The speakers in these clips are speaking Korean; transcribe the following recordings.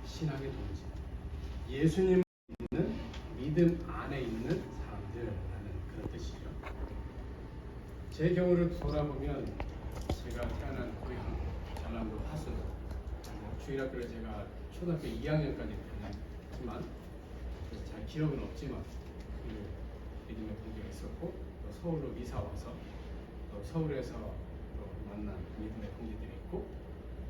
신앙의 동지, 예수님 믿는 믿음 안에 있는 사람들이라는 그런 뜻이죠. 제 경우를 돌아보면 제가 태어난 고향 전남도 화순, 주일학교를 제가 초등학교 2학년까지 다녔지만 잘 기억은 없지만 그 믿음의 동기가 있었고, 또 서울로 이사 와서 또 서울에서 또 만난 믿음의 동기들이 있고,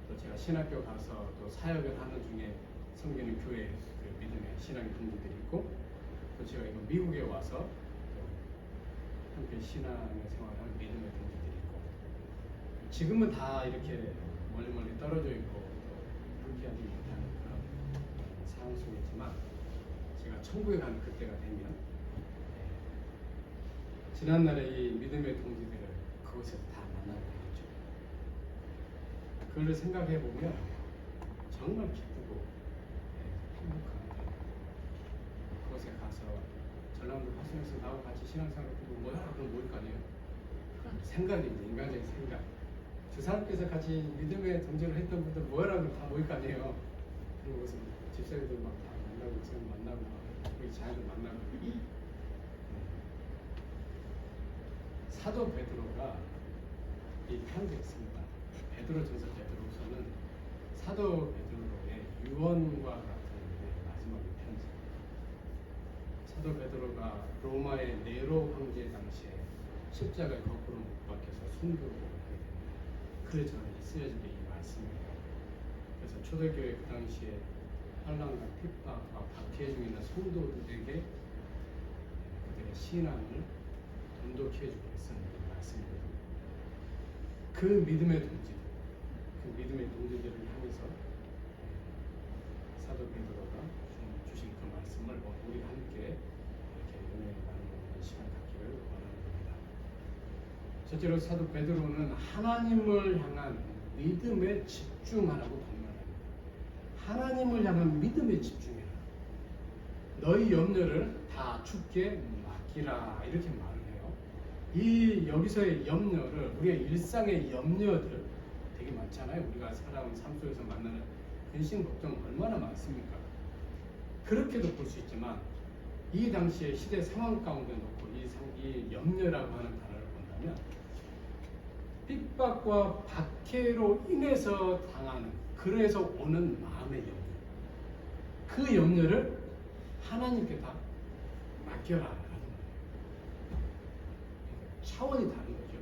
또 제가 신학교 가서 또 사역을 하는 중에 섬기는 교회 그 믿음의 신앙의 동기들이 있고, 또 제가 이거 미국에 와서 또 함께 신앙의 생활을 하는 믿음의 동기들이 있고, 지금은 다 이렇게 멀리 떨어져 있고 또 함께하지 못하는 그런 상황 속이지만, 제가 천국에 가는 그때가 되면 지난날의 이 믿음의 동지들을 그곳에서 다 만나게 되겠죠. 그걸 생각해 보면 정말 기쁘고 행복합니다. 그곳에 가서 전남도 화순에서 나하고 같이 신앙생활을 하고 뭐야? 그럼 뭘 거 아니에요? 생각입니다. 인간적인 생각. 두 사람께서 같이 믿음의 동지를 했던 분들 뭐라고 다 모일 거 아니에요. 그리고 무슨 집사님들 막 다 만나고 지금 만나고 우리 자녀들 만나고. 사도 베드로가 이 편지를 씁니다. 베드로전서 베드로서는 사도 베드로의 유언과 같은 마지막 편지. 사도 베드로가 로마의 네로 황제 당시에 십자가에 거꾸로 못 박혀서 순교를 하게 됩니다. 그 전에 쓰여진 게 이 말씀입니다. 그래서 초대교회 그 당시에 환난과 핍박과 박해 중에 있는 성도들에게 그들의 신앙을 돈독히 해주기 위해서 이 말씀입니다. 그 믿음의 동지들, 그 믿음의 동지들을 향해서 사도 베드로가 주신 그 말씀을 우리 함께 이렇게 은혜를 나누는 시간 갖기를 원하는 겁니다. 첫째로 사도 베드로는 하나님을 향한 믿음에 집중하라고 권면합니다. 하나님을 향한 믿음에 집중해라. 너희 염려를 다 주께 맡기라, 이렇게 말을 해요. 이 여기서의 염려를 우리의 일상의 염려들 되게 많잖아요. 우리가 살아온 삶 속에서 만나는 근심 걱정 얼마나 많습니까? 그렇게도 볼 수 있지만 이 당시의 시대 상황 가운데 놓고 이 염려라고 하는 단어를 본다면 핍박과 박해로 인해서 당하는, 그래서 오는 마음의 염려, 그 염려를 하나님께 다 맡겨라 하는 거예요. 차원이 다른 거죠.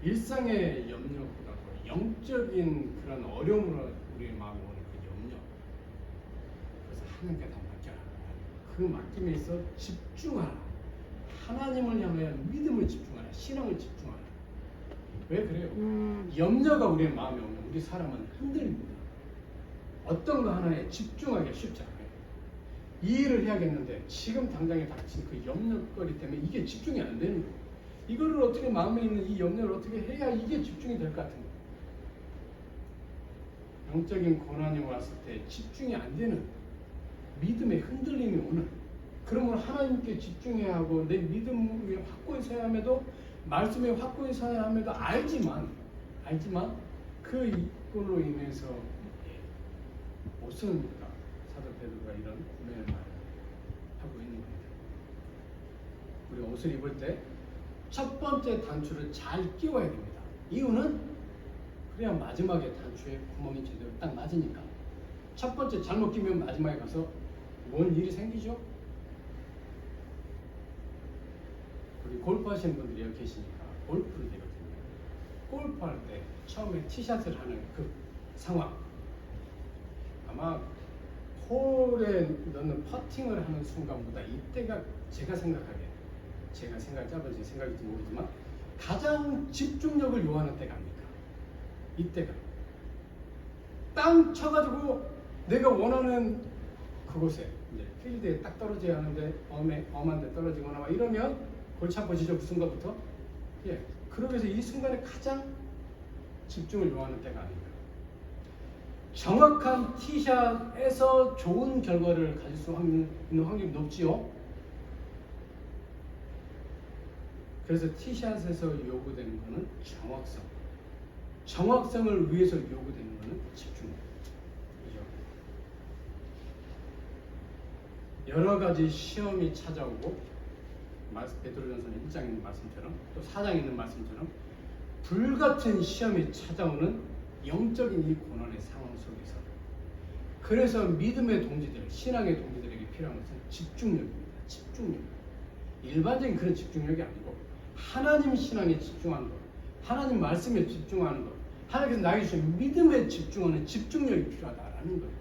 일상의 염려보다도 영적인 그런 어려움으로 우리의 마음에 오는 그 염려, 그래서 하나님께 다 맡겨라. 그 맡김에 있어 집중하라. 하나님을 향한 믿음을 집중하라. 신앙을 집중하라. 왜 그래요? 염려가 우리의 마음에 오면 우리 사람은 흔들립니다. 어떤 거 하나에 집중하기가 쉽지 않아요. 이 일을 해야겠는데 지금 당장에 닥친 그 염려거리 때문에 이게 집중이 안 되는 거예요. 이거를 어떻게, 마음에 있는 이 염려를 어떻게 해야 이게 집중이 될 것 같은 거예요. 영적인 고난이 왔을 때 집중이 안 되는, 믿음의 흔들림이 오는, 그러면 하나님께 집중해야 하고 내 믿음이 확고히 서야 함에도, 말씀에 확고히 서야 함에도 알지만 그걸로 인해서 못 쓰니까 사도 베드로가 이런 구매의 말을 하고 있는 겁니다. 우리가 옷을 입을 때 첫 번째 단추를 잘 끼워야 됩니다. 이유는 그래야 마지막에 단추에 구멍이 제대로 딱 맞으니까. 첫 번째 잘못 끼면 마지막에 가서 뭔 일이 생기죠? 우리 골프 하시는 분들이 여기 계시니까 골프를 되거든요. 골프할 때 처음에 티샷을 하는 그 상황, 아마 홀에 넣는 퍼팅을 하는 순간보다 이때가 제가 생각이 짧은지 생각인지 모르지만 가장 집중력을 요하는 때가 아닙니까? 이때가 땅 쳐가지고 내가 원하는 그곳에 이제 필드에 딱 떨어져야 하는데 엄한 데 떨어지거나 막 이러면 골치 아파지죠. 그 순간부터. 그러기 위해서 이 순간에 가장 집중을 요하는 때가 아닙니다. 정확한 티샷에서 좋은 결과를 가질 수 있는 확률이 높지요. 그래서 티샷에서 요구되는 것은 정확성을 위해서 요구되는 것은 집중력. 그죠? 여러 가지 시험이 찾아오고 베드로전서 1장에 있는 말씀처럼 또 4장에 있는 말씀처럼 불같은 시험이 찾아오는 영적인 이 고난의 상황 속에서 그래서 믿음의 동지들, 신앙의 동지들에게 필요한 것은 집중력입니다. 집중력. 일반적인 그런 집중력이 아니고 하나님 신앙에 집중하는 것, 하나님 말씀에 집중하는 것, 하나님께서 나에게 주신 믿음에 집중하는 집중력이 필요하다라는 거예요.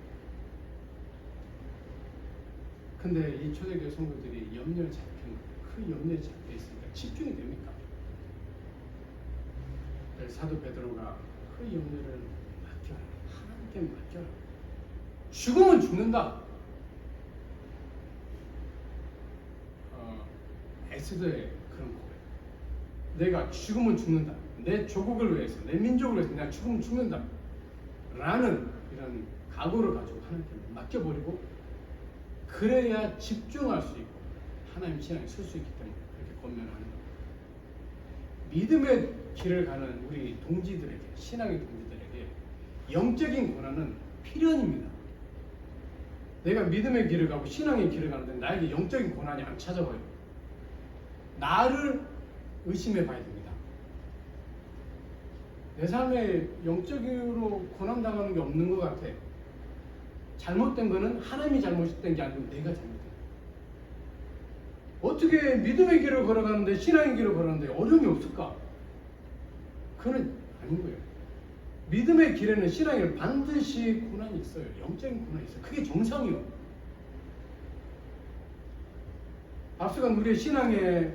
근데 이 초대교회 성도들이 염려에 잡힌 거예요. 그 염려에 잡혀 있으니까 집중이 됩니까? 사도 베드로가 그 염려를 맡겨라. 하나님께 맡겨라. 죽으면 죽는다. 에스더의 그런 고백. 내가 죽으면 죽는다. 내 조국을 위해서, 내 민족을 위해서 내가 죽으면 죽는다. 라는 이런 각오를 가지고 하나님께 맡겨버리고 그래야 집중할 수 있고 하나님 신앙에 설 수 있기 때문에 그렇게 권면하는 겁니다. 믿음의 길을 가는 우리 동지들에게, 신앙의 동지들에게 영적인 고난은 필연입니다. 내가 믿음의 길을 가고 신앙의 길을 가는데 나에게 영적인 고난이 안 찾아와요. 나를 의심해 봐야 됩니다. 내 삶에 영적으로 고난당하는 게 없는 것 같아. 잘못된 거는 하나님이 잘못된 게 아니고 내가 잘못된 거야. 어떻게 믿음의 길을 걸어가는데 신앙의 길을 걸어가는데 어려움이 없을까? 그건 아닌 거예요. 믿음의 길에는 신앙에는 반드시 고난이 있어요. 영적인 고난이 있어요. 그게 정상이요. 앞서간 우리의 신앙의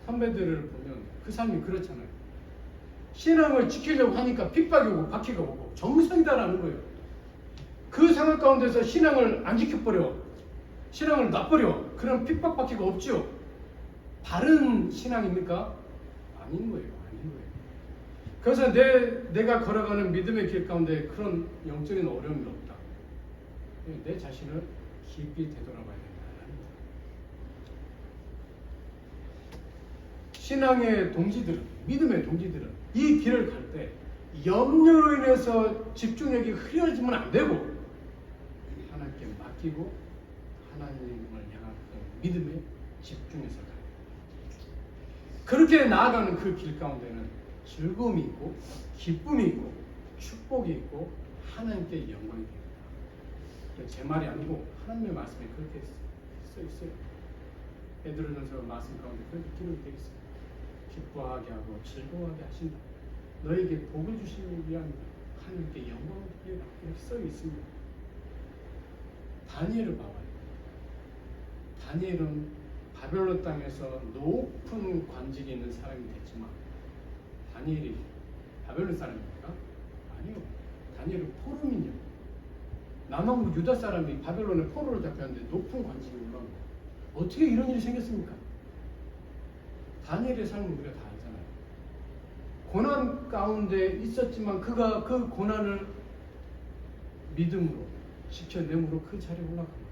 선배들을 보면 그 삶이 그렇잖아요. 신앙을 지키려고 하니까 핍박이 오고 박해가 오고 정상이다라는 거예요. 그 상황 가운데서 신앙을 안 지켜버려. 신앙을 놔버려. 그런 핍박 박해가 없지요. 바른 신앙입니까? 아닌 거예요. 아닌 거예요. 그래서 내가 걸어가는 믿음의 길 가운데 그런 영적인 어려움이 없다. 내 자신을 깊이 되돌아봐야 된다는 거예요. 신앙의 동지들은, 믿음의 동지들은 이 길을 갈 때 염려로 인해서 집중력이 흐려지면 안 되고 하나님께 맡기고 하나님을 향한 그 믿음에 집중해서 가요. 그렇게 나아가는 그 길 가운데는 즐거움이 있고 기쁨이 있고 축복이 있고 하나님께 영광이 됩니다. 제 말이 아니고 하나님의 말씀에 그렇게 써 있어요. 베드로전서 말씀 가운데 그렇게 기록이 되어 있어요. 기뻐하게 하고 즐거워하게 하신다. 너에게 복을 주시기 위함이다. 하나님께 영광을 드리라. 이렇게 써 있습니다. 다니엘을 봐봐요. 다니엘은 바벨론 땅에서 높은 관직이 있는 사람이 됐지만 다니엘이 바벨론 사람입니까? 아니요. 다니엘은 포로민이요. 남왕국 유다 사람이 바벨론에 포로로 잡혔는데 높은 관직이 올라온 거예요. 어떻게 이런 일이 생겼습니까? 다니엘의 삶은 우리가 다 알잖아요. 고난 가운데 있었지만 그가 그 고난을 믿음으로 지켜내므로 그 자리에 올라갑니다.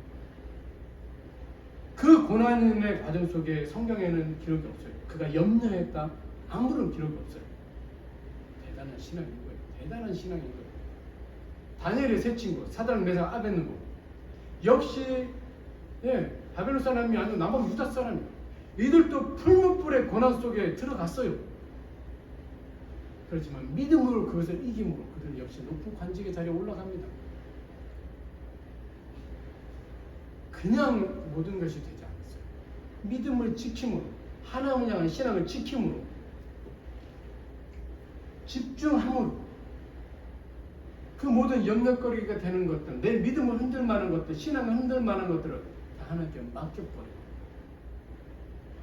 그 고난의 과정 속에 성경에는 기록이 없어요. 그가 염려했다. 아무런 기록이 없어요. 대단한 신앙인 거예요. 대단한 신앙인 거예요. 다니엘의 세 친구, 사드락, 메삭, 아벳느고 역시 바벨론 사람이 아니고 남방 유다 사람이에요. 이들도 풀무불의 고난 속에 들어갔어요. 그렇지만 믿음으로 그것을 이김으로 그들 역시 높은 관직의 자리에 올라갑니다. 그냥 모든 것이 되지 않았어요. 믿음을 지킴으로, 하나님을 향한 신앙을 지킴으로, 집중함으로 그 모든 염려거리가 되는 것들, 내 믿음을 흔들만한 것들, 신앙을 흔들만한 것들을 다 하나님께 맡겨버려요.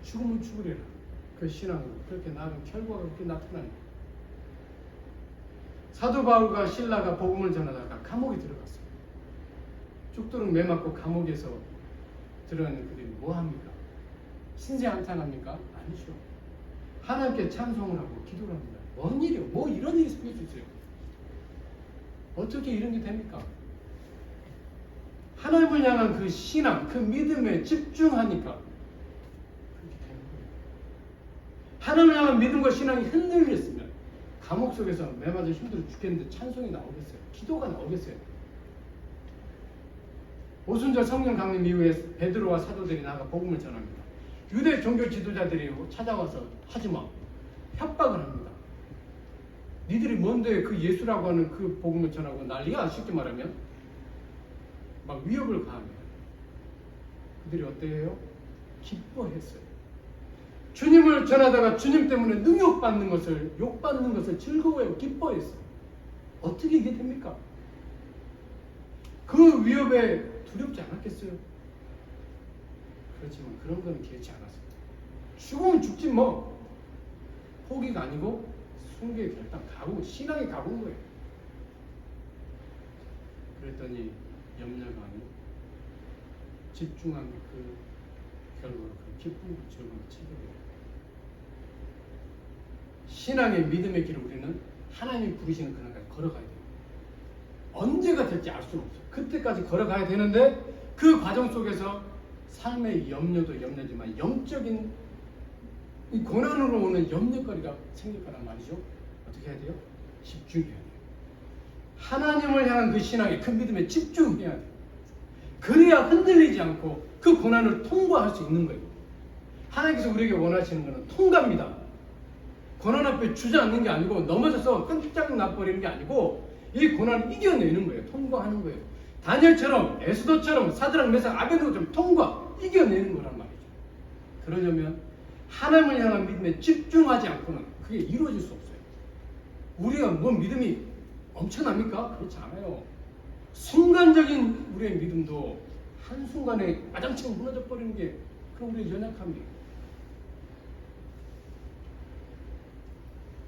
죽으면 죽으리라. 그 신앙으로 그렇게 나아가면 결과가 그렇게 나타나는 거예요. 사도 바울과 실라가 복음을 전하다가 감옥에 들어갔어요. 죽도록 매맞고 감옥에서 들어가는 그들이 뭐합니까? 신세한탄합니까? 아니죠. 하나님께 찬송을 하고 기도를 합니다. 뭔 일이요? 뭐 이런 일이 생길 수 있어요? 어떻게 이런 게 됩니까? 하나님을 향한 그 신앙, 그 믿음에 집중하니까 그렇게 되는 거예요. 하나님을 향한 믿음과 신앙이 흔들렸으면 감옥 속에서 매맞아 힘들어 죽겠는데 찬송이 나오겠어요? 기도가 나오겠어요? 오순절 성령 강림 이후에 베드로와 사도들이 나가 복음을 전합니다. 유대 종교 지도자들이 찾아와서 하지마 협박을 합니다. 니들이 뭔데 그 예수라고 하는 그 복음을 전하고 난리가 쉽게 말하면 막 위협을 가합니다. 그들이 어때요? 기뻐했어요. 주님을 전하다가 주님 때문에 능욕받는 것을 욕받는 것을 즐거워해요. 기뻐했어요. 어떻게 이게 됩니까? 그 위협에 두렵지 않았겠어요? 그렇지만 그런 건 길지 않았어요. 죽으면 죽지 뭐. 포기가 아니고 순교의 결단, 각오, 신앙의 각오인 거예요. 그랬더니 염려감이 집중한 그 결과로 그 기쁨과 즐거움을 찾게 돼요. 신앙의 믿음의 길을 우리는 하나님이 부르시는 그날까지 걸어가야 돼요. 언제가 될지 알 수는 없어요. 그때까지 걸어가야 되는데 그 과정 속에서 삶의 염려도 염려지만 영적인 이 고난으로 오는 염려거리가 생길 거란 말이죠. 어떻게 해야 돼요? 집중해야 돼요. 하나님을 향한 그 신앙에 그 믿음에 집중해야 돼요. 그래야 흔들리지 않고 그 고난을 통과할 수 있는 거예요. 하나님께서 우리에게 원하시는 것은 통과입니다. 고난 앞에 주저앉는 게 아니고 넘어져서 깜짝 나버리는 게 아니고 이 고난을 이겨내는 거예요. 통과하는 거예요. 다니엘처럼 에스더처럼 사드락 메삭 아벤노처럼 이겨내는 거란 말이죠. 그러려면 하나님을 향한 믿음에 집중하지 않고는 그게 이루어질 수 없어요. 우리가 뭐 믿음이 엄청납니까? 그렇지 않아요. 순간적인 우리의 믿음도 한순간에 와장창 무너져 버리는 게 그런 우리의 연약함이에요.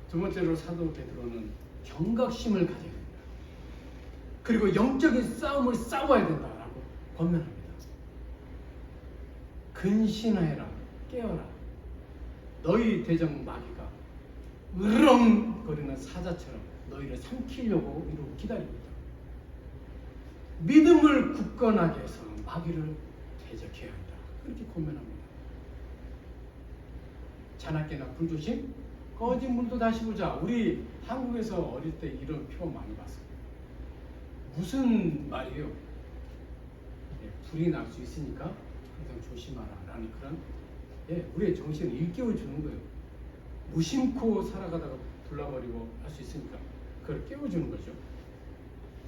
두 번째로 사도 베드로는 경각심을 가져야 됩니다. 그리고 영적인 싸움을 싸워야 된다라고 권면합니다. 근신하여라, 깨어라. 너희 대적 마귀가 으렁거리는 사자처럼 너희를 삼키려고 이러고 기다리고 있다. 믿음을 굳건하게 해서 마귀를 대적해야 한다. 그렇게 권면합니다. 자나깨나 불조심, 꺼진 물도 다시 보자. 우리 한국에서 어릴 때 이런 표현 많이 봤어요. 무슨 말이에요? 불이 날 수 있으니까 항상 조심하라 라는 그런 우리의 정신을 일깨워주는 거예요. 무심코 살아가다가 불나버리고 할 수 있으니까 그걸 깨워주는 거죠.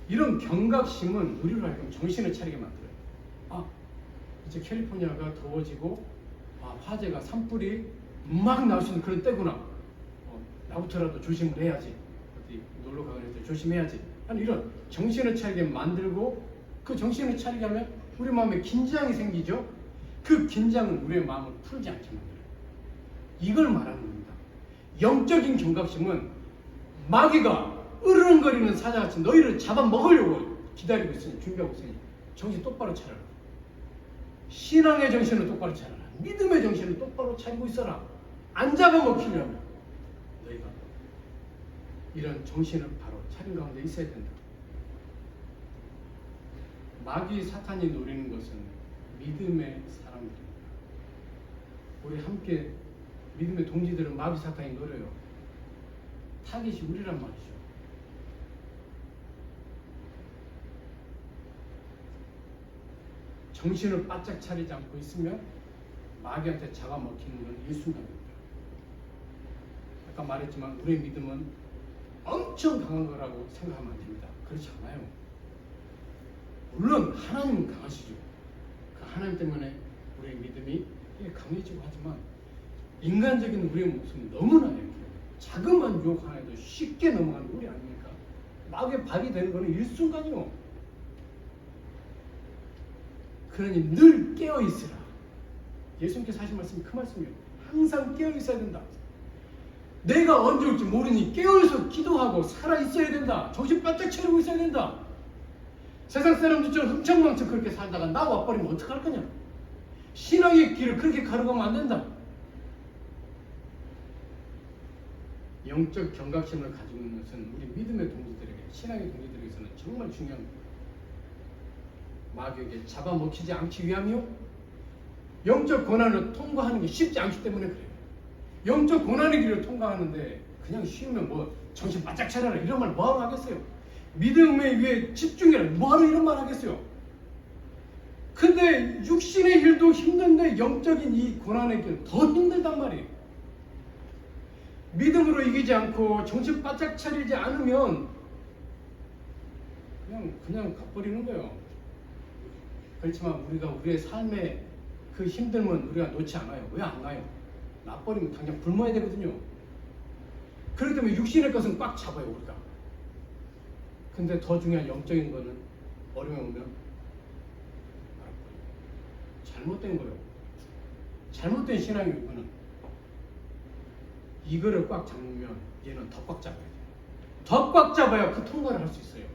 이런 경각심은 우리로 하여금 정신을 차리게 만들어요. 아, 이제 캘리포니아가 더워지고 화재가 산불이 막 날 수 있는 그런 때구나. 나부터라도 조심을 해야지. 어디 놀러 가거나 할 때 조심해야지. 하는 이런 정신을 차리게 만들고 그 정신을 차리게 하면 우리 마음에 긴장이 생기죠. 그 긴장은 우리의 마음을 풀지 않게 만들어요. 이걸 말하는 겁니다. 영적인 경각심은 마귀가 으르렁거리는 사자같이 너희를 잡아먹으려고 기다리고 있으니 준비하고 있으니 정신 똑바로 차려라. 신앙의 정신을 똑바로 차려라. 믿음의 정신을 똑바로 차리고 있어라. 안 잡아먹히려면 너희가 이런 정신을 바로 차린 가운데 있어야 된다. 마귀 사탄이 노리는 것은 믿음의 사람들입니다. 우리 함께 믿음의 동지들은 마귀 사탄이 노려요. 타깃이 우리란 말이죠. 정신을 바짝 차리지 않고 있으면 마귀한테 잡아먹히는 건 일순간입니다. 아까 말했지만 우리의 믿음은 엄청 강한 거라고 생각하면 안 됩니다. 그렇지 않아요. 물론 하나님은 강하시죠. 그 하나님 때문에 우리의 믿음이 강해지고 하지만 인간적인 우리의 모습은 너무나 약해요. 자그마한 유혹 하나에도 쉽게 넘어가는 우리 아닙니까? 마귀의 발이 되는 거는 일순간이요. 그러니 늘 깨어있으라. 예수님께서 하신 말씀이 그 말씀이에요. 항상 깨어있어야 된다. 내가 언제 올지 모르니 깨어있어 기도하고 살아있어야 된다. 정신 바짝 차리고 있어야 된다. 세상 사람들처럼 흥청망청 그렇게 살다가 나 와버리면 어떡할 거냐. 신앙의 길을 그렇게 가려가면 안 된다. 영적 경각심을 가지고 있는 것은 우리 믿음의 동지들에게, 신앙의 동지들에게서는 정말 중요한 겁니다. 마귀에게 잡아먹히지 않기 위함이요. 영적 고난을 통과하는 게 쉽지 않기 때문에 그래요. 영적 고난의 길을 통과하는데 그냥 쉬우면 뭐 정신 바짝 차려라 이런 말 뭐하러 하겠어요. 믿음의 위에 집중해라 뭐하러 이런 말 하겠어요. 근데 육신의 일도 힘든데 영적인 이 고난의 길은 더 힘들단 말이에요. 믿음으로 이기지 않고 정신 바짝 차리지 않으면 그냥 가버리는 거예요. 그렇지만 우리가 우리의 삶의 그 힘듦은 우리가 놓지 않아요. 왜 안 나요? 나버리면 당장 굶어야 되거든요. 그렇기 때문에 육신의 것은 꽉 잡아요, 우리가. 근데 더 중요한 영적인 거는 어려움이 오면 잘못된 거예요. 잘못된 신앙이 이거는. 이거를 꽉 잡으면 얘는 더 꽉 잡아야 돼요. 더 꽉 잡아야 그 통과를 할 수 있어요.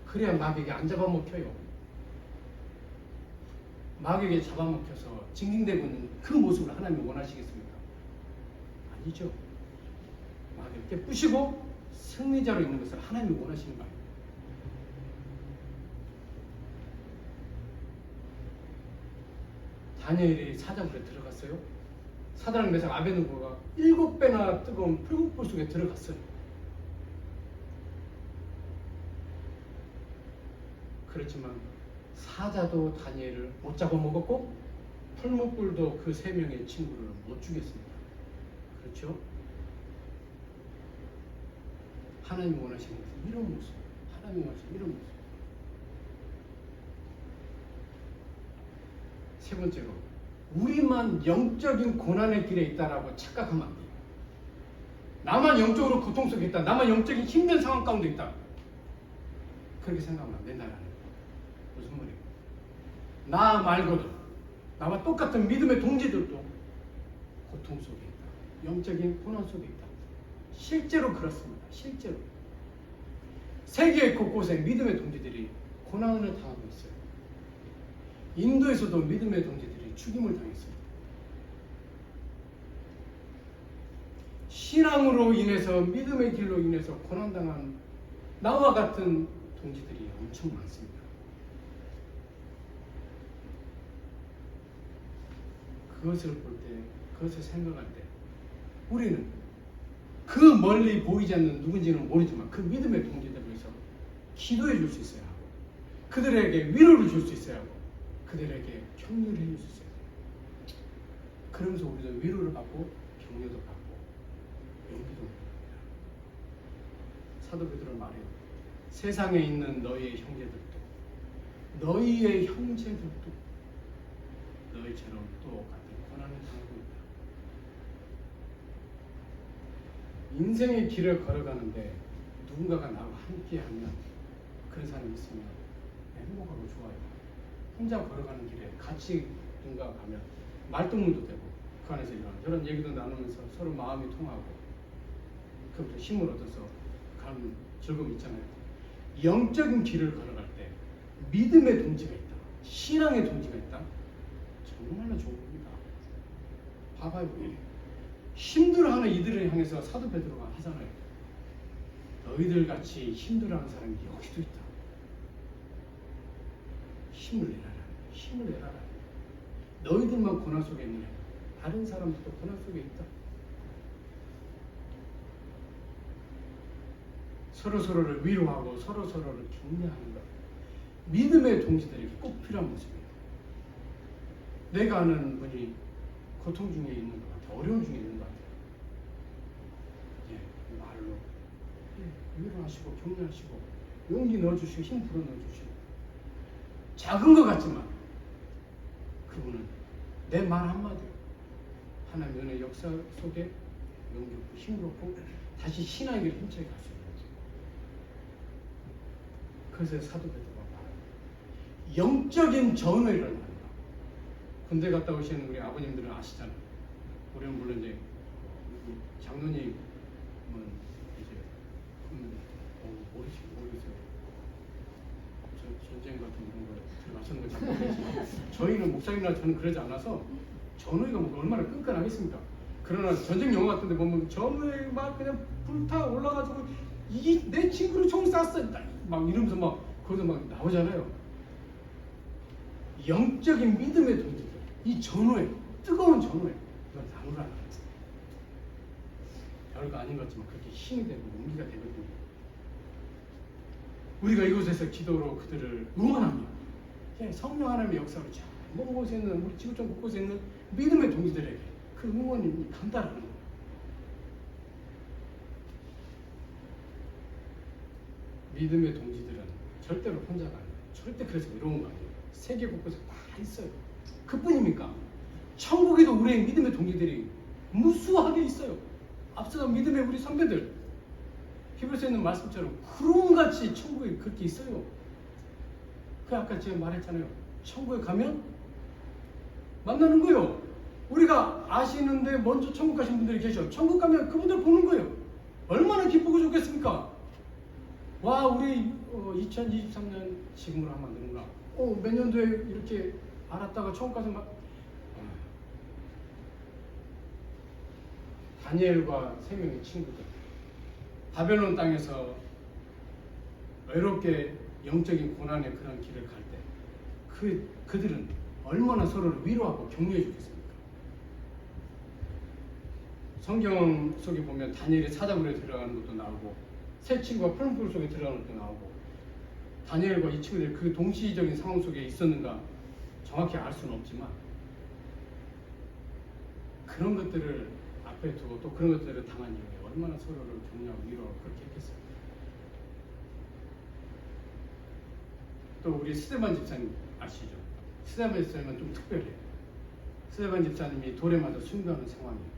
그래야 마귀에게 안 잡아먹혀요. 마귀에게 잡아먹혀서 징징대고 있는 그 모습을 하나님이 원하시겠습니까? 아니죠. 마귀를 깨부시고 승리자로 있는 것을 하나님이 원하시는 거예요. 다니엘이 사자굴에 들어갔어요. 사드락 메삭 아베느고가 7배나 뜨거운 풀국불 속에 들어갔어요. 그렇지만 사자도 다니엘을 못 잡아먹었고 풀무불도 그 3명의 친구를 못 죽였습니다. 그렇죠? 하나님이 원하시는 것은 이런 모습. 하나님이 원하시는 이런 모습. 세 번째로, 우리만 영적인 고난의 길에 있다라고 착각하면 안 돼요. 나만 영적으로 고통 속에 있다. 나만 영적인 힘든 상황 가운데 있다. 그렇게 생각하면 안 된다는 거예요. 무슨 말이에요? 나 말고도 나와 똑같은 믿음의 동지들도 고통 속에 있다. 영적인 고난 속에 있다. 실제로 그렇습니다. 실제로. 세계 곳곳에 믿음의 동지들이 고난을 당하고 있어요. 인도에서도 믿음의 동지들이 죽임을 당했습니다. 신앙으로 인해서, 믿음의 길로 인해서 고난당한 나와 같은 동지들이 엄청 많습니다. 그것을 볼 때, 그것을 생각할 때 우리는 그 멀리 보이지 않는 누군지는 모르지만 그 믿음의 동지들을 위해서 기도해 줄 수 있어야 하고, 그들에게 위로를 줄 수 있어야 하고, 그들에게 격려를 해줄 수 있어요. 그러면서 우리도 위로를 받고 격려도 받고 용기도 받습니다. 사도 베드로는 말해요. 세상에 있는 너희의 형제들도, 너희의 형제들도 너희처럼 똑같은 고난을 당하고 있다. 인생의 길을 걸어가는데 누군가가 나와 함께하면, 그런 사람이 있으면 행복하고 좋아요. 혼자 걸어가는 길에 같이 누군가 가면 말동무도 되고 그 안에서 이런 얘기도 나누면서 서로 마음이 통하고 그부터 힘을 얻어서 가는 즐거움이 있잖아요. 영적인 길을 걸어갈 때 믿음의 동지가 있다, 신앙의 동지가 있다, 정말로 좋은 겁니다. 봐봐요. 힘들어하는 이들을 향해서 사도 베드로가 하잖아요. 너희들 같이 힘들어하는 사람이 여기도 있다. 힘을 내라. 힘을 내라. 너희들만 고난 속에 있느냐? 다른 사람들도 고난 속에 있다. 서로서로를 위로하고 서로서로를 격려하는 것. 믿음의 동지들에게 꼭 필요한 모습이에요. 내가 아는 분이 고통 중에 있는 것 같아요. 어려움 중에 있는 것 같아요. 예, 말로 위로하시고 격려하시고 용기 넣어주시고 힘 불어넣어주시고, 작은 것 같지만 그분은 내 말 한마디로 하나님의 은혜 역사 속에 용기 얻고 힘을 얻고 다시 신앙의 길을 힘차게 갈 수 있는 거죠. 그래서 사도 베드로가 말해요. 영적인 전회를 한다. 군대 갔다 오시는 우리 아버님들은 아시잖아요. 우리는 물론 이제 장로님은 이제 모르겠어요. 전쟁 같은 그런 거 들어가시는 거 잘 모르겠지만 저희는 목사님이나 저는 그러지 않아서 전우회가 뭐 얼마나 끈끈하겠습니까? 그러나 전쟁 영화 같은 데 보면 전우회 막 그냥 불타 올라가지고 이게 내 친구를 총 쐈어 막 이러면서 막 거기서 막 나오잖아요. 영적인 믿음의 동지들, 이 전우회, 뜨거운 전우회, 이건 나누라는 거예요. 별거 아닌 것 같지만 그렇게 힘이 되고 용기가 되거든요. 우리가 이곳에서 기도로 그들을 응원하며 성령 하나님의 역사로 전국 곳에 있는 우리 지구촌 곳곳에 있는 믿음의 동지들에게 그 응원이 간다라는 거예요. 믿음의 동지들은 절대로 혼자가 아니에요. 절대 그래서 외로운 거 아니에요. 세계 곳곳에 다 있어요. 그뿐입니까? 천국에도 우리의 믿음의 동지들이 무수하게 있어요. 앞서간 믿음의 우리 선배들, 히브리서에 있는 말씀처럼 구름같이 천국에 그렇게 있어요. 그 아까 제가 말했잖아요. 천국에 가면 만나는 거예요. 우리가 아시는데 먼저 천국 가신 분들이 계셔. 천국 가면 그분들 보는 거예요. 얼마나 기쁘고 좋겠습니까? 와, 우리 2023년 지금으로 하면 안 되는구나. 몇 년도에 이렇게 알았다가 천국 가서 막 다니엘과 세 명의 친구들 바벨론 땅에서 외롭게 영적인 고난의 그런 길을 갈 때 그들은 얼마나 서로를 위로하고 격려해 주겠습니까? 성경 속에 보면 다니엘이 사자굴에 들어가는 것도 나오고 세 친구가 푸른불 속에 들어가는 것도 나오고 다니엘과 이 친구들이 그 동시적인 상황 속에 있었는가 정확히 알 수는 없지만 그런 것들을 앞에 두고 또 그런 것들을 당한 이후에 얼마나 서로를 격려하고 위로하고 그렇게 했겠어요. 또 우리 스데반 집사님 아시죠? 스데반 집사님은 좀 특별해요. 스데반 집사님이 돌에 맞아 순교하는 상황이에요.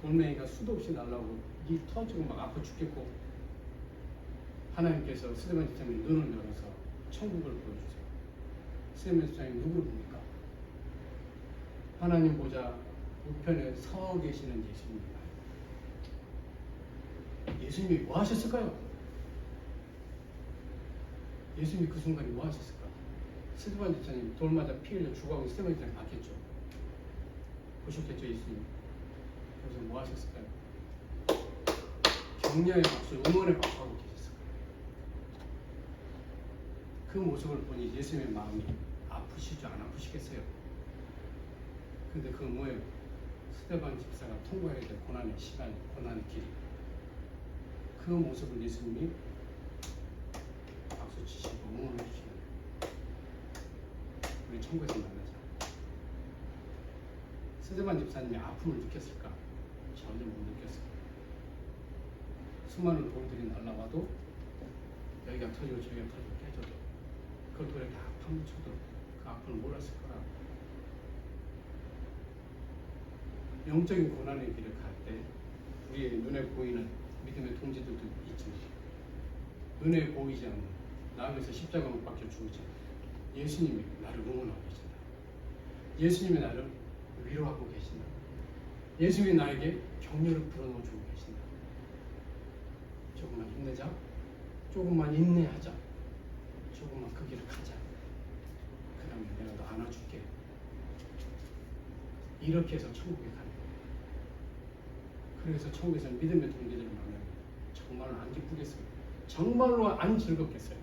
돌멩이가 수도 없이 날라오고 이 터지고 막 아파 죽겠고 하나님께서 스데반 집사님 눈을 열어서 천국을 보여주세요. 스데반 집사님 누구를 봅니까? 하나님 보좌 우편에 서 계시는 예수님입니다. 예수님이 뭐 하셨을까요? 예수님이 그 순간에 뭐 하셨을까? 스데반 집사님 돌 맞아 피 흘려 죽어가고 스데반 집사님 봤겠죠. 보셨겠죠, 예수님. 그래서 뭐 하셨을까요? 격려의 박수, 응원의 박수 하고 계셨을 거예요. 그 모습을 보니 예수님의 마음이 아프시죠? 안 아프시겠어요? 근데 그건 뭐예요? 스데반 집사가 통과해야 될 고난의 시간, 고난의 길. 그 모습을 예수님이 박수 치시고 응원해 주시는 거예요. 우리 천국에서 만나자. 스데반 집사님이 아픔을 느꼈을까? 전혀 못 느꼈어요. 수많은 돌들이 날라와도 여기가 터지고 저기가 터지고 깨져도 그 돌에 다 파묻혀도 그 아픔을 몰랐을 거라. 영적인 고난의 길을 갈 때 우리의 눈에 보이는 믿음의 동지들도 있지만 눈에 보이지 않는 나에게서 십자가 못 박혀 죽었지 예수님이 나를 응원하고 계신다. 예수님이 나를 위로하고 계신다. 예수님이 나에게 격려를 불어넣어주고 계신다. 조금만 힘내자. 조금만 인내하자. 조금만 그 길을 가자. 그 다음에 내가 너 안아줄게. 이렇게 해서 천국에 가는 거예요. 그래서 천국에서 믿음의 동지들을 만나면 정말로 안 기쁘겠어요. 정말로 안 즐겁겠어요.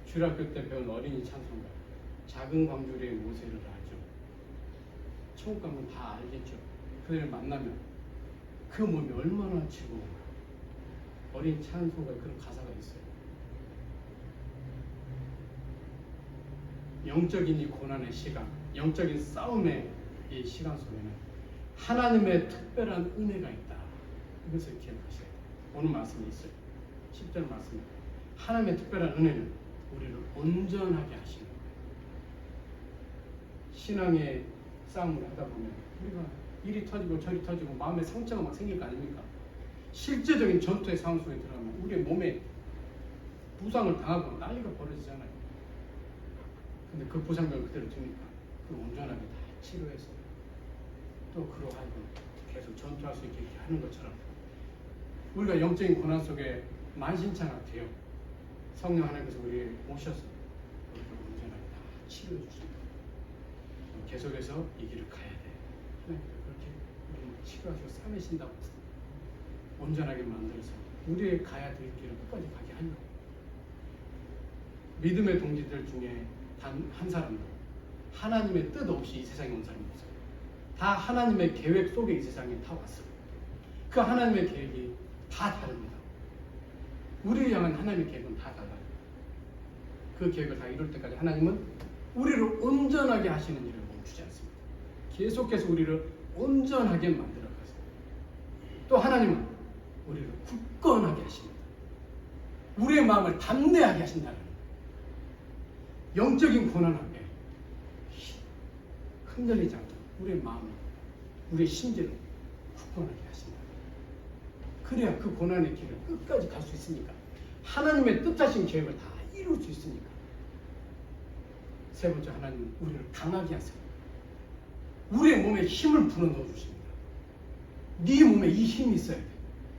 주일학교 때 배운 어린이 찬송가 작은 광주리의 모세를 알죠. 천국 가면 다 알겠죠. 그들을 만나면 그 몸이 얼마나 즐거운가. 어린이 찬송가에 그런 가사가 있어요. 영적인 이 고난의 시간, 영적인 싸움의 이 시간 속에는 하나님의 특별한 은혜가 있다. 이것을 기억하셔야 돼요. 오늘 말씀이 있어요. 10절 말씀에 하나님의 특별한 은혜는 우리를 온전하게 하시는 거예요. 신앙의 싸움을 하다 보면 우리가 이리 터지고 저리 터지고 마음에 상처가 막 생길 거 아닙니까? 실제적인 전투의 상황 속에 들어가면 우리의 몸에 부상을 당하고 난리가 벌어지잖아요. 근데 그 부상을 그대로 두니까 그걸 온전하게 다 치료해서 또 그로 하여금 계속 전투할 수 있게 하는 것처럼 우리가 영적인 고난 속에 만신창악해요. 성령 하나님께서 우리를 오셔서 우리를 온전하게 다 치료해 주십니다. 계속해서 이 길을 가야 돼. 그렇게 우리를 치료하시고 싸매신다고 온전하게 만들어서 우리의 가야 될 길을 끝까지 가게 하는 거예요. 믿음의 동지들 중에 단 한 사람도 하나님의 뜻 없이 이 세상에 온 사람이 없어요. 다 하나님의 계획 속에 이 세상에 다 왔어요. 그 하나님의 계획이 다 다릅니다. 우리를 향한 하나님의 계획은 다 달라요. 그 계획을 다 이룰 때까지 하나님은 우리를 온전하게 하시는 일을 멈추지 않습니다. 계속해서 우리를 온전하게 만들어 가세요. 또 하나님은 우리를 굳건하게 하십니다. 우리의 마음을 담대하게 하신다는 영적인 고난 앞에 흔들리지 않고 우리의 마음을, 우리의 심지를 굳건하게 하신다. 그래야 그 고난의 길을 끝까지 갈 수 있으니까, 하나님의 뜻하신 계획을 다 이룰 수 있으니까. 세 번째, 하나님은 우리를 강하게 하세요. 우리의 몸에 힘을 불어넣어 주십니다. 네 몸에 이 힘이 있어야 돼.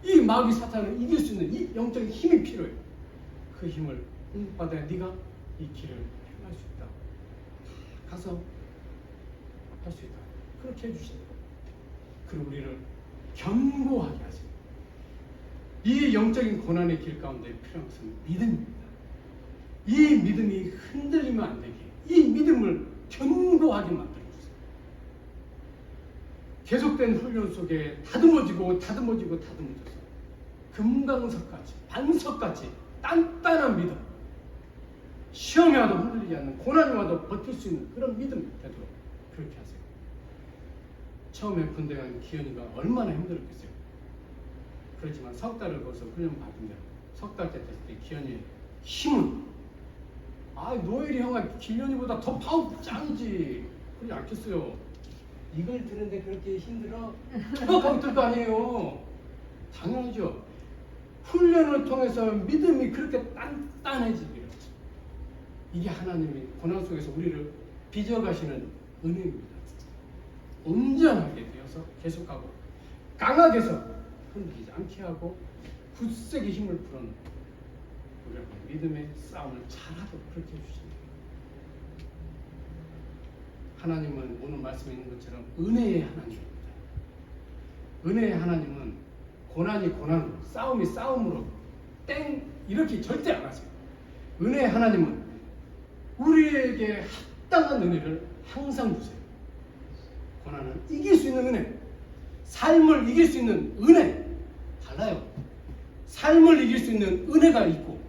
이 마귀 사탄을 이길 수 있는 이 영적인 힘이 필요해. 그 힘을 받아야 네가 이 길을 행할 수 있다. 가서 할 수 있다. 그렇게 해주신다. 그리고 우리를 견고하게 하세요. 이 영적인 고난의 길 가운데 필요한 것은 믿음입니다. 이 믿음이 흔들리면 안 되게, 이 믿음을 견고하게 만들어주세요. 계속된 훈련 속에 다듬어져서 금강석같이, 반석같이 단단한 믿음, 시험이 와도 흔들리지 않는, 고난이 와도 버틸 수 있는 그런 믿음 되도록 그렇게 하세요. 처음에 군대 간 기현이가 얼마나 힘들었겠어요. 그렇지만 석 달을 거기서 훈련 받으면 석 달째 됐을 때 기현이의 힘은, 노엘이 형아 기현이보다 더 파워 짱이지, 그러지 않겠어요. 이걸 들은데 그렇게 힘들어? 하고 뜰 거 아니에요. 당연하죠. 훈련을 통해서 믿음이 그렇게 단단해지기를, 이게 하나님이 고난 속에서 우리를 빚어가시는 은혜입니다. 온전하게 되어서 계속하고 강하게 해서 흔들리지 않게 하고 굳세게 힘을 불어넣고 우리가 믿음의 싸움을 잘하도록 그렇게 해주십니다. 하나님은 오늘 말씀에 있는 것처럼 은혜의 하나님입니다. 은혜의 하나님은 고난이 고난으로, 싸움이 싸움으로 땡 이렇게 절대 안 하세요. 은혜의 하나님은 우리에게 합당한 은혜를 항상 주세요. 고난을 이길 수 있는 은혜, 삶을 이길 수 있는 은혜 달라요. 삶을 이길 수 있는 은혜가 있고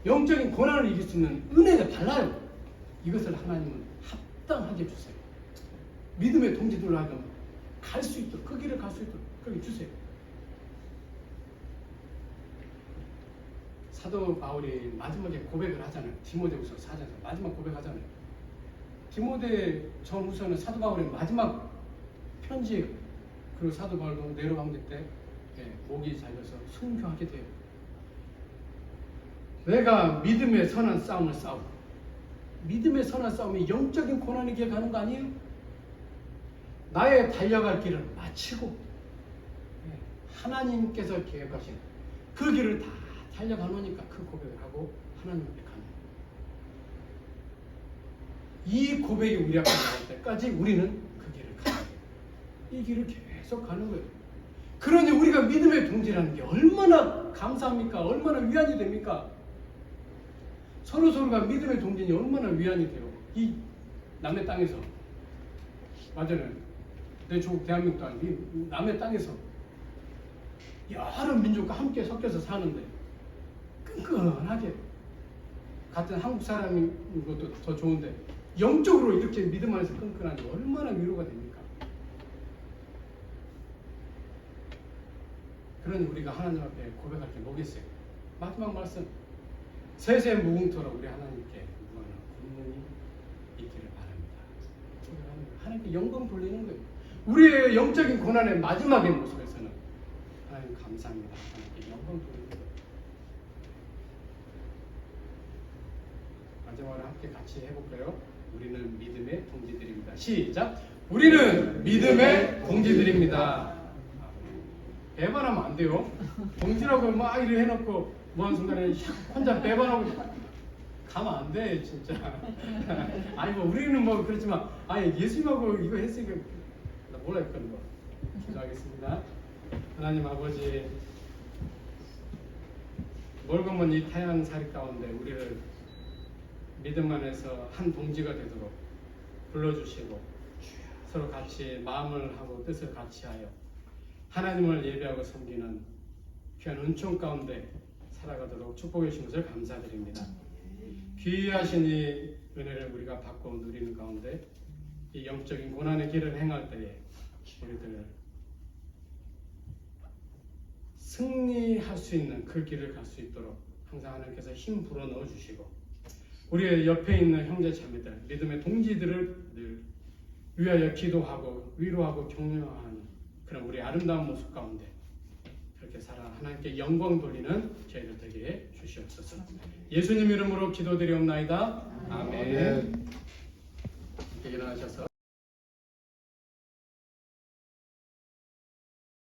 영적인 고난을 이길 수 있는 은혜가 달라요. 이것을 하나님은 합당하게 주세요. 믿음의 동지들로 하여금 갈 수 있도록, 그 길을 갈 수 있도록 그렇게 주세요. 사도 바울이 마지막에 고백을 하잖아요. 디모데후서 4장에서 마지막 고백하잖아요. 디모데 전후서는 사도 바울의 마지막 편지예요. 그리고 사도 바울도 네로 황제 때 목이 잘려서 순교하게 돼요. 내가 믿음의 선한 싸움을 싸우고, 믿음의 선한 싸움이 영적인 고난의 길에 가는 거 아니에요? 나의 달려갈 길을 마치고 하나님께서 계획하신 그 길을 다 달려가노니까 그 고백을 하고 하나님 앞에 가는 거예요. 이 고백이 우리 앞에 나올 때까지 우리는 그 길을 가는 거예요. 이 길을 계속 가는 거예요. 그러니 우리가 믿음의 동지라는 게 얼마나 감사합니까? 얼마나 위안이 됩니까? 서로가 믿음의 동지니 얼마나 위안이 돼요. 이 남의 땅에서, 맞아요. 내 조국 대한민국도 아니고 남의 땅에서 여러 민족과 함께 섞여서 사는데 끈끈하게, 같은 한국 사람인 것도 더 좋은데 영적으로 이렇게 믿음 안에서 끈끈하니 얼마나 위로가 됩니까? 그러니 우리가 하나님 앞에 고백할 게 뭐겠어요? 마지막 말씀, 세세 무궁토록 우리 하나님께 분명히 있기를 바랍니다. 하나님께 영광 돌리는 거예요. 우리의 영적인 고난의 마지막의 모습에서는 하나님 감사합니다. 하나님께 영광 돌리는 거예요. 마지막으로 함께 같이 해볼까요? 우리는 믿음의 동지들입니다. 시작! 우리는 믿음의 동지들입니다. 배반하면 안 돼요. 동지라고 막 이래 해놓고 뭐 한 순간에 혼자 배반하고 가면 안 돼, 진짜. 아니 뭐 우리는 뭐 그렇지만, 예수님하고 이거 했으니까 나 몰라 했거든. 기도하겠습니다. 하나님 아버지, 멀고 먼 이 타향살이 가운데 우리를 믿음 안에서 한 동지가 되도록 불러주시고 서로 같이 마음을 하고 뜻을 같이 하여 하나님을 예배하고 섬기는 귀한 은총 가운데 살아가도록 축복해 주신 것을 감사드립니다. 귀하신 이 은혜를 우리가 받고 누리는 가운데 이 영적인 고난의 길을 행할 때에 우리들 승리할 수 있는 그 길을 갈 수 있도록 항상 하나님께서 힘 불어 넣어 주시고 우리의 옆에 있는 형제 자매들, 믿음의 동지들을 늘 위하여 기도하고 위로하고 격려하는 그런 우리 아름다운 모습 가운데 그렇게 살아 하나님께 영광 돌리는 저희들 되게 해 주시옵소서. 예수님 이름으로 기도드리옵나이다. 아멘. 이렇게 일어나셔서